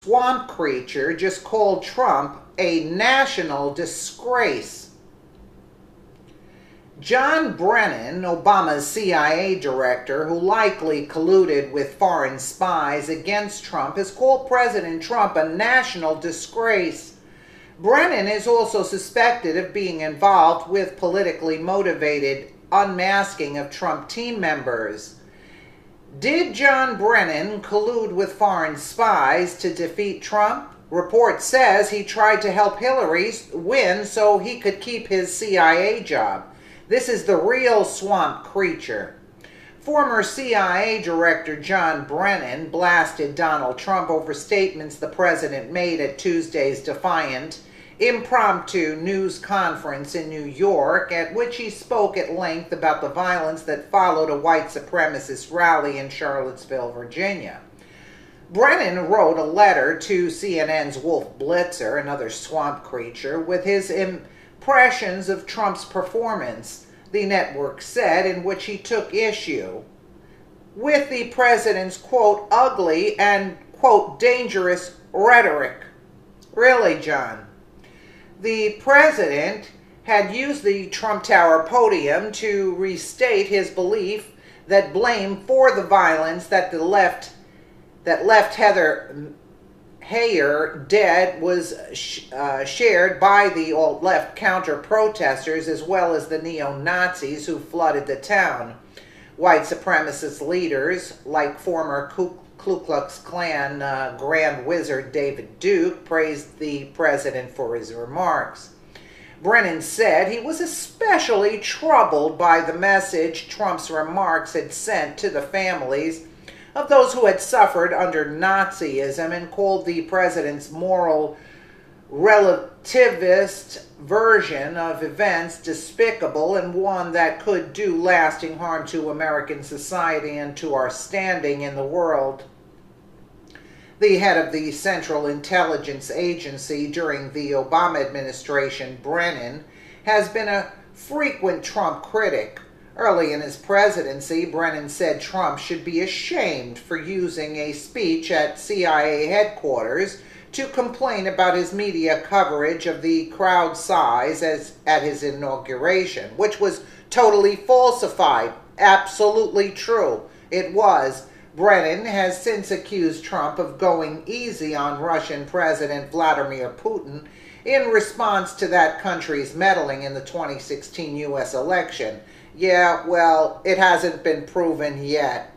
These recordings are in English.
Swamp creature just called Trump a national disgrace. John Brennan, Obama's CIA director, who likely colluded with foreign spies against Trump, has called President Trump a national disgrace. Brennan is also suspected of being involved with politically motivated unmasking of Trump team members. Did John Brennan collude with foreign spies to defeat Trump? Report says he tried to help Hillary win so he could keep his CIA job. This is the real swamp creature. Former CIA Director John Brennan blasted Donald Trump over statements the president made at Tuesday's defiant, impromptu news conference in New York, at which he spoke at length about the violence that followed a white supremacist rally in Charlottesville, Virginia. Brennan wrote a letter to CNN's Wolf Blitzer, another swamp creature, with his impressions of Trump's performance, the network said, in which he took issue with the president's, quote, ugly and, quote, dangerous rhetoric. Really, John? The president had used the Trump Tower podium to restate his belief that blame for the violence that left Heather Heyer dead was shared by the alt-left counter-protesters as well as the neo-Nazis who flooded the town. White supremacist leaders like former Ku Klux Klan Grand Wizard David Duke praised the president for his remarks. Brennan said he was especially troubled by the message Trump's remarks had sent to the families of those who had suffered under Nazism, and called the president's moral relativist version of events despicable and one that could do lasting harm to American society and to our standing in the world. The head of the Central Intelligence Agency during the Obama administration, Brennan, has been a frequent Trump critic. Early in his presidency, Brennan said Trump should be ashamed for using a speech at CIA headquarters to complain about his media coverage of the crowd size at his inauguration, which was totally falsified. Absolutely true. It was. Brennan has since accused Trump of going easy on Russian President Vladimir Putin in response to that country's meddling in the 2016 U.S. election. Yeah, well, it hasn't been proven yet,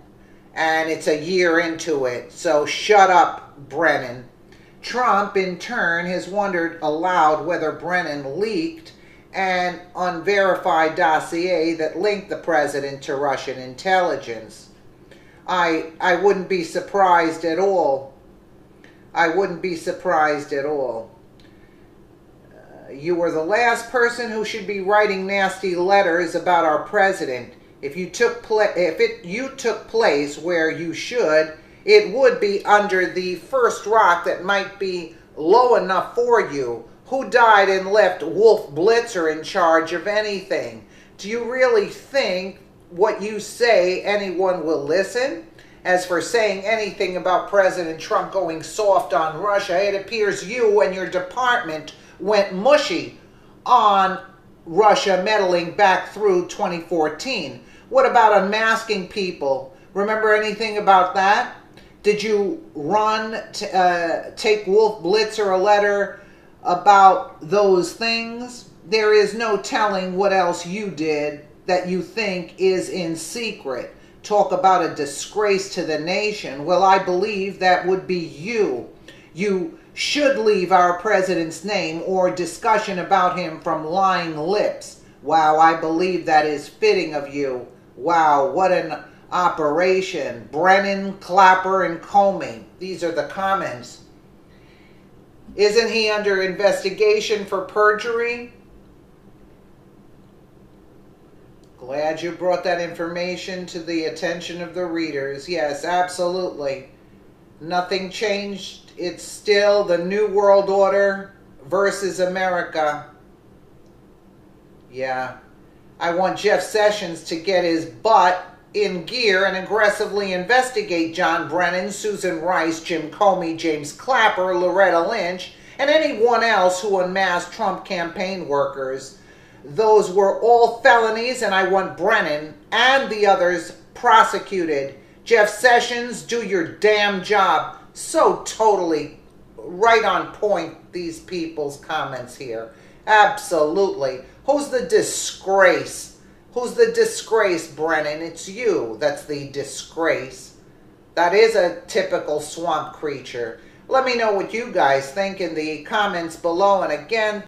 and it's a year into it, so shut up, Brennan. Trump, in turn, has wondered aloud whether Brennan leaked an unverified dossier that linked the president to Russian intelligence. I wouldn't be surprised at all. I wouldn't be surprised at all. You were the last person who should be writing nasty letters about our president. If you took place where you should, it would be under the first rock that might be low enough for you. Who died and left Wolf Blitzer in charge of anything? Do you really think what you say anyone will listen? As for saying anything about President Trump going soft on Russia, it appears you and your department went mushy on Russia meddling back through 2014. What about unmasking people? Remember anything about that? Did you take Wolf Blitzer a letter about those things? There is no telling what else you did that you think is in secret. Talk about a disgrace to the nation. Well, I believe that would be you. You should leave our president's name or discussion about him from lying lips. Wow, I believe that is fitting of you. Wow, what an operation. Brennan, Clapper, and Comey. These are the comments. Isn't he under investigation for perjury? Glad you brought that information to the attention of the readers. Yes, absolutely. Nothing changed. It's still the New World Order versus America. Yeah. I want Jeff Sessions to get his butt in gear and aggressively investigate John Brennan, Susan Rice, Jim Comey, James Clapper, Loretta Lynch, and anyone else who unmasked Trump campaign workers. Those were all felonies, and I want Brennan and the others prosecuted. Jeff Sessions, do your damn job. So totally right on point, these people's comments here. Absolutely. Who's the disgrace? Who's the disgrace, Brennan? It's you that's the disgrace. That is a typical swamp creature. Let me know what you guys think in the comments below. And again,